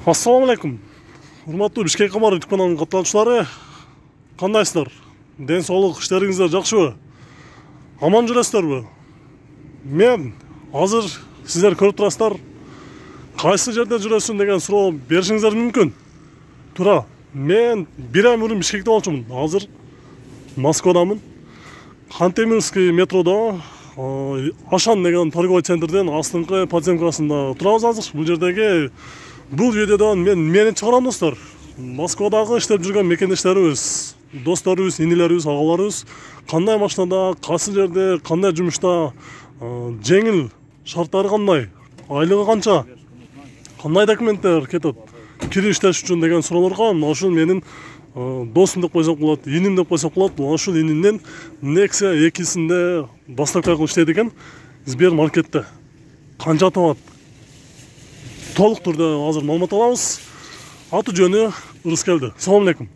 Assalamu алейкум. Урматтуу Бишкек кабар YouTube каналынын катталуучулары, кандайсыздар? Ден соолук, иштериңиздер жакшыбы? Аман жүрөсүздарбы? Мен азыр сиздер көрүп турасыздар. Кайсы жерде жүрөсүң деген суроо беришиңиздер мүмкүн. Тура, мен бир ай мурун Бишкекте болчумун. Азыр Москвадамын. Хантемирский метродо Ашан деген торговый центрден астыңкы подземкасында турабыз азыр. Бул жердеги бул видеодон мени чыгарам достор. Москвадагы иштеп жүргөн мекендештерибиз, досторубуз, инилерибиз, агаларыбыз кандай машинада, кайсы жерде, кандай жумушта, жеңил шарттары кандай, айлыгы канча, кандай документтер кетет, кирип иштеш үчүн деген суроолорго ушул менин досум деп койсок болот, иним деп койсок болот. Ушул инимден Nexia 2-синде доставка кылып иштейт экен. Сбермаркетте. Канча табат? Толук түрдө азыр маалымат алабыз. Аты жөнү Ырыскелди. Салам алейкум.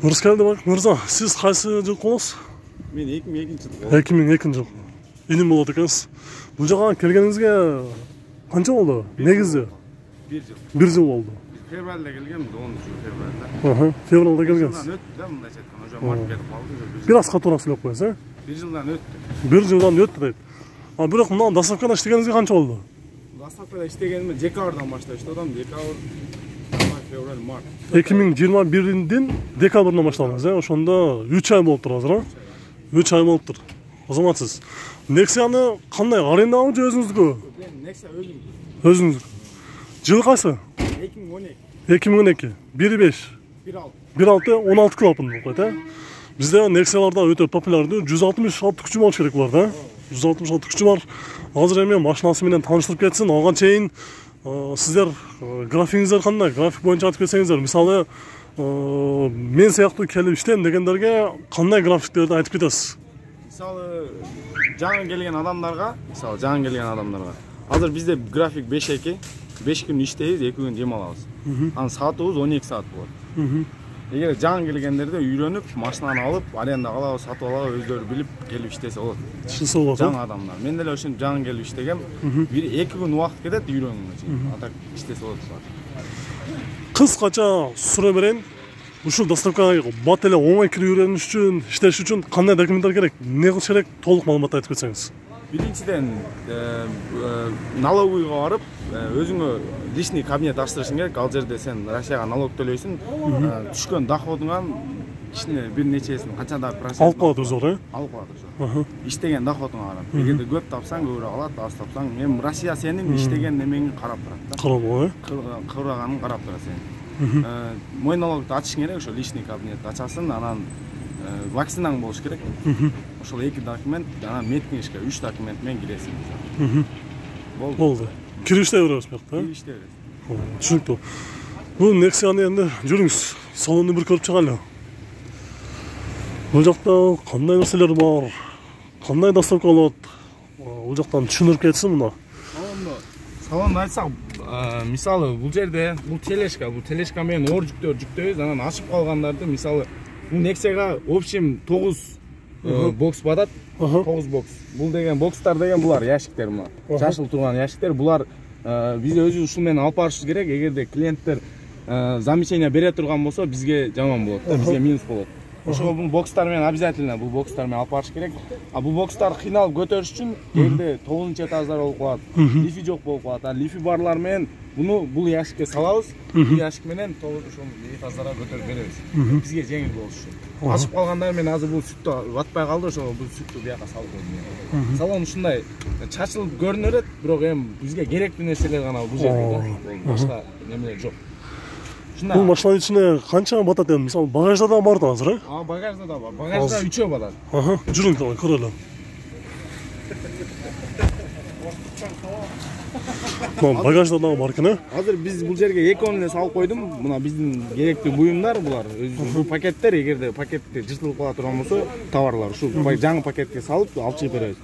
Ырыскелди мырза, сиз кайсы жылкы болосуз? Мен 2002 жыл. 2002 жыл. Иним болот экенсиз. Бул жака келгениңизге канча болду? Негизи 1 жыл. 1 жыл болду. Февралда келгенбиз, 10 февралда. Февралда келгенсиз. Өттү да мындайча айтканда, уже март кетип калды. Бир аз катуураак сүйлөп коесуз, 1 жылдан өттү. 1 жылдан өттү дейт. Бирок мына доставкада иштегениңизге канча болду? Доставкада иштегениме декабрдан баштап иштедим. Декабр, февраль, март. 2021-дин декабрдан баштадыңыз, ошондо 3 ай болуптур азыр, 3 ай болуптур. Азаматсыз. Nexia-ны кандай арендабы же өзүңүздүкү? Nexia өзүм. Өзүңүз. Жыл кайсы? 2012. 2012. 1.5. 1.6, 16 клапан болуп коет, Бизде Nexia-ларда өтө популярдуу 160 ат күчү болуш керек булар да. 160 ат күчү бар. Азыр эми машинасы менен тааныштырып кетсин. Ага чейин сиздер графигиңиздер кандай? График боюнча айтып кетсеңиздер, мисалы, мен сыяктуу келип иштейм дегендерге кандай графиктерди айтып кетесиз? Мисалы, жаңы келген адамдарга, азыр бизде график 5-2, 5 күн иштейбиз, 2 күн дем алабыз. Анын саатыбыз 12 саат болот. Эгер жаңы келгендерде үйрөнүп, машинаны алып, арендага алабы, сатып алабы, өздөрү билип келип иштесе болот. Иштесе болот. Жаңы адамдар. Мен деле ошентип жаңы келип иштегем. 1-2 күн убакыт кетет үйрөнгөнгө чейин. Атак иштесе болот. Кыскача суроо берейин. Ушул доставкага бат эле оңой кирип үйрөнүш үчүн, иштеш үчүн кандай документтер керек? Не кылыш керек? Толук маалымат айтып кетсеңиз. Биринчиден налоговыйга барып, өзүңө личный кабинет ачтырышың керек. Ал жерде сен Россияга налог төлөйсүң. Түшкөн доходуңан кичине бир нечесин канчада процент алып калат өзү, алып калат өзү. Иштеген доходуңа карап. Эгерде көп тапсаң, көбүрөөк алат, аз тапсаң, мен Россия сенин иштеген немеңи карап турат да. Карап, кыбыраганын карап турат сени. Мой налогду ачышың керек, ошо личный кабинет ачасың, анан вакцинаң болуш керек. Ошол 2 документ, анан меткиңишке 3 документ менен киресиң. Болду. Кирип иштей беребиз бияк, Кирип иштей беребиз. Түшүнүктүү. Бул Nexia-ны энди жүрүңүз, салонду бир көрүп чыгайлы. Бул жакта кандай нерселер бар? Кандай доставка болот? Бул жактан түшүндүрүп кетсин мына. Салонду айтсак, мисалы бул жерде бул тележка менен оор жүктөр жүктөйбүз, анан ашып калгандарды мисалы бул Nexia-га общем 9 бокс батат. 9 бокс. Бул деген бокстар деген булар ящиктер мына. Жашыл турган ящиктер. Булар биз өзүбүз ушул менен алып барышыбыз керек. Эгерде клиенттер замечание бере турган болсо, бизге жаман болот, бизге минус болот. Ошого бул бокстар менен обязательно бул бокстар менен алып барыш керек. Бул бокстар кыйналып көтөрүш үчүн эгерде 9-чы этаждар болуп калат, лифи жок болуп калат. Лифи барлар менен бул ящикке салабыз. Бул ящик менен ошол этаждарга көтөрүп беребиз. Бизге жеңил болуш үчүн. Ашып калгандар мен азыр бул сүттү батпай калды, ошого бул сүттү бияка салып койдум. Салон ушундай чачылып көрүнөт, бирок эми бизге керектүү нерселер гана бул жерде да. Башка немелер жок. Бул машинанын ичине канча батат эми? Мисалы, багажда да бар да азыр, Багажда да бар. Багажда 3 батат. Жүрүң тагы көрөлү. Багажда да бар экен, Азыр биз бул жерге экөөнү эле салып койдум. Мына биздин керектүү буюмдар булар. Бул пакеттер, эгерде пакетте жыртылып кала турган болсо, товарлар ушул жаңы пакетке салып алып чыгып беребиз.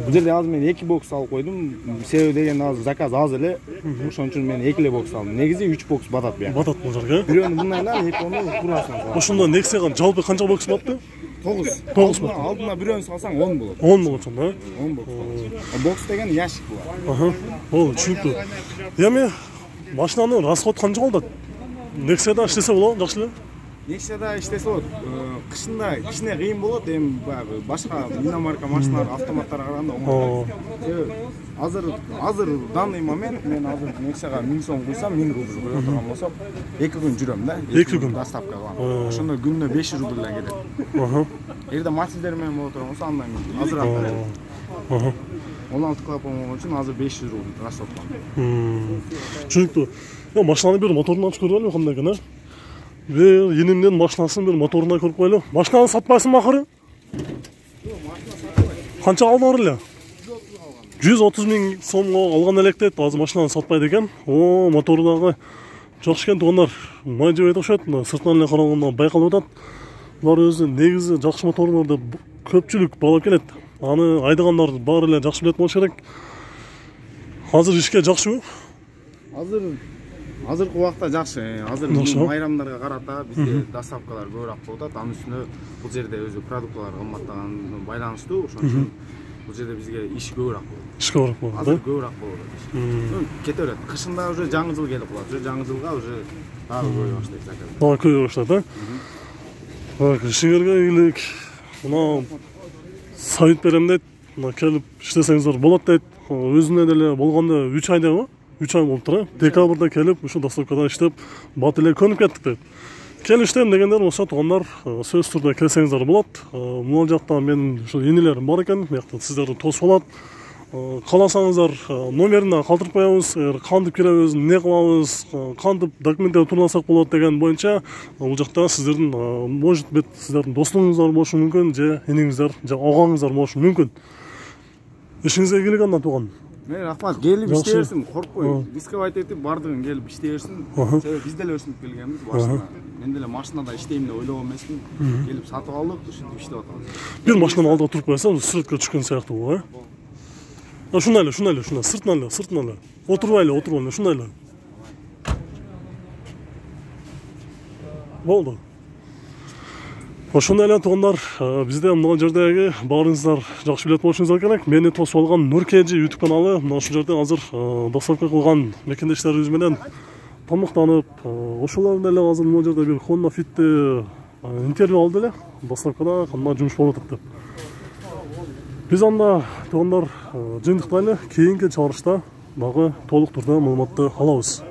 Бул жерде азыр мен 2 бокс салып койдум. Себеби деген азыр заказ аз эле. Ошон үчүн мен 2 эле бокс салдым. Негизи 3 бокс батат бияка. Батат бул жерге. Бирөөнү мындайлан, экөөнү туурасынан салам. Ошондо Nexia-га жалпы канча бокс батты? 9 алдына бирөөнү салсаң 10 болот. 10 болот сонда. 10 болот. Бокс деген ящик булар. Аха. Ол түшүнүктүү. Эми машинанын расход канча болот? Nexa'da иштесе болот, жакшы эле. Nexa'da иштесе болот. Кышында кичине кыйын болот, эми баягы башка иномарка машиналар, автоматтарга караганда оңой. Азыр данный момент мен азыр Nexa'га 1000 сом куйсам, 1000 рубль кое турган болсом, 2 күн жүрөм да. 2 күн доставка кылам. Ошондо күнүнө 500 рубльден кетет. Эгерде мастерлер менен боло турган болсо, анда азыраак берет. 16 клапан болгон үчүн азыр 500 рубль расходка. Түшүнүктүү. Машинанын бир моторун ачып көрөлү кандай экен, Ve yenimden машинасын bir motoruna көрүп коелу. Машинаны сатпайсыңбы акыры? Канча алдың эле? 130 000 сомго алган элек дейт. Азыр машинаны сатпайт экен. О, мотору дагы жакшы экен туугандар. Май жебейт окшойт. Сыртынан эле караганда байкалып атат. Булар өзү негизи жакшы моторлор деп көпчүлүк баалап келет. Аны айдыгандар баары эле жакшы билет болуш керек. Азыр ишке жакшыбы? Азыркы убакта жакшы. Азыр майрамдарга карата бизде доставкалар көбүрөөк болуп атат. Анын үстүнө бул жерде өзү продукталар кымбаттаганына байланыштуу. Ошон үчүн бул жерде бизге иш көбүрөөк болот. Иш көбүрөөк болот. Азыр көбүрөөк болот. Кете берет. Кышында уже жаңы жыл келип калат. Уже жаңы жылга уже дагы көбөйө баштайт заказ. Дагы көбөйө баштайт, Так, ишиңерге келик. Мына сайт берем дейт. Мына келип иштесеңиздер болот дейт. Өзүнө деле болгондо 3 айдабы? 3 ай болуптур, Декабрда келип, ушу доставкадан иштеп, бат эле көнүп кеттик дейт. Келиштем дегендер болсо, туугандар, сөзсүз түрдө келсеңиздер болот. Мына жакта менин ушу энелерим бар экен, буякта сиздерди тосуп алат. Кааласаңыздар, номерине калтырып коебуз, кантип киребиз, эмне кылабыз, кантип документтер турласак болот деген боюнча, бул жакта сиздердин, может быть, сиздердин достуңуздар болушу мүмкүн, же эниңиздер, же огаңыздар болушу мүмкүн. Ишиңизге келик анда тууган. Рахмат, келип иштей берсин, коркпой. Рисковать этип бардыгын келип иштей берсин. Себеби биз деле өсүнүп келгенбиз башында. Мен деле машинада иштейм деп ойлогон эмесмин. Келип сатып алдык, ушинтип иштеп атабыз. Бир машинанын алдыга туруп койсо, сүрөткө түшкөн сыяктуу бул, Шундай эле, сыртынан эле. Отурбайлы, шундай эле. Болду. Ошондой эле туугандар, бизде мына жердеги баарыңыздар жакшы билет болушуңуздар керек. Мени тосуп алган Нуркежи YouTube каналы мына ушул жерде азыр доставка кылган мекендештерибиз менен тамактанып, ошолор деле азыр мына жерде бир Honda Fit'те интервью алды эле. Доставкада кандай жумуш болуп атат деп. Биз анда туугандар жыйынтыктайлы, кийинки чыгарышта дагы толук түрдө маалыматты алабыз.